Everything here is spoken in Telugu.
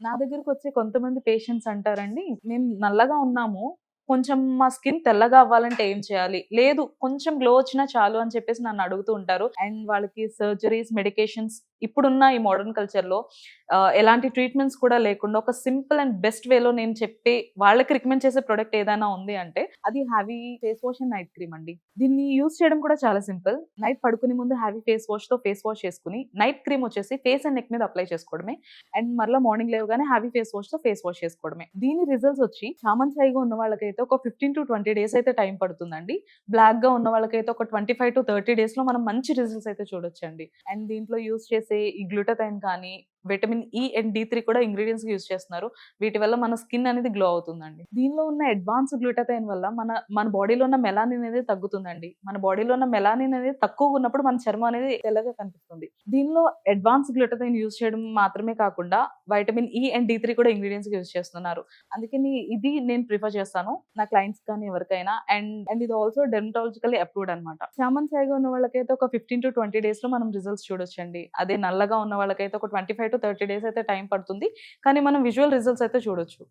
నా దగ్గరకొచ్చే కొంతమంది పేషెంట్స్ అంటారండి, "మేము నల్లగా ఉన్నాము. కొంచెం మా స్కిన్ తెల్లగా అవ్వాలంటే ఏం చేయాలి? లేదు కొంచెం గ్లో వచ్చినా చాలు" అని చెప్పేసి నన్ను అడుగుతూ ఉంటారు. అండ్ వాళ్ళకి సర్జరీస్, మెడికేషన్స్ ఇప్పుడున్న ఈ మోడర్న్ కల్చర్‌లో ఎలాంటి ట్రీట్మెంట్స్ కూడా లేకుండా ఒక సింపుల్ అండ్ బెస్ట్ వేలో నేను చెప్పే వాళ్ళకి రికమెండ్ చేసే ప్రొడక్ట్ ఏదైనా ఉంది అంటే అది heavy face wash and night cream అండి. దీన్ని యూజ్ చేయడం కూడా చాలా సింపుల్. నైట్ పడుకునే ముందు హావీ ఫేస్ వాష్ చేసుకొని, నైట్ క్రీమ్ వచ్చేసి ఫేస్ అండ్ నెక్ మీద అప్లై చేసుకోవడమే. అండ్ మరలా మార్నింగ్ లేవగానే హ్యాపీ ఫేస్ వాష్ చేసుకోవడమే. దీని రిజల్ట్స్ వచ్చి చామన్ చాయిగా ఉన్న వాళ్ళకైతే ఒక 15-20 డేస్ అయితే టైం పడుతుందండి. బ్లాక్‌గా ఉన్న వాళ్ళకైతే ఒక 25-30 డేస్‌లో మనం మంచి రిజల్ట్స్ అయితే చూడొచ్చండి. అండ్ దీంట్లో యూజ్ చేసే ఈ గ్లూటాథైన్ కానీ, విటమిన్ ఇ అండ్ డి3 కూడా ఇంగ్రీడియెంట్స్‌గా యూజ్ చేస్తున్నారు. వీటి వల్ల మన స్కిన్ అనేది గ్లో అవుతుందండి. దీనిలో ఉన్న అడ్వాన్స్ గ్లూటాథైన్ వల్ల మన బాడీలో ఉన్న మెలానిన్ అనేది తగ్గుతుందండి. మన బాడీలో ఉన్న మెలానిన్ అనేది తక్కువగా ఉన్నప్పుడు మన చర్మం అనేది తెల్లగా కనిపిస్తుంది. దీనిలో అడ్వాన్స్ గ్లూటాథైన్ యూజ్ చేయడం మాత్రమే కాకుండా వైటమిన్ ఇ అండ్ డి3 కూడా ఇంగ్రీడియెంట్స్‌గా యూజ్ చేస్తున్నారు. అందుకని ఇది నేను ప్రిఫర్ చేస్తాను. నా క్లయింట్స్ కానీ ఎవరికైనా. అండ్ ఇది ఆల్సో డెర్మటాలజికల్లీ అప్రూవ్డ్ అన్నమాట. చామన్ చాయిగా ఉన్న వాళ్ళకైతే ఒక 15-20 డేస్‌లో మనం రిజల్ట్స్ చూడొచ్చండి. అదే నల్లగా ఉన్న వాళ్ళకైతే ఒక 25-30 డేస్ అయితే టైం పడుతుంది. కానీ మనం విజువల్ రిజల్ట్స్ అయితే చూడొచ్చు.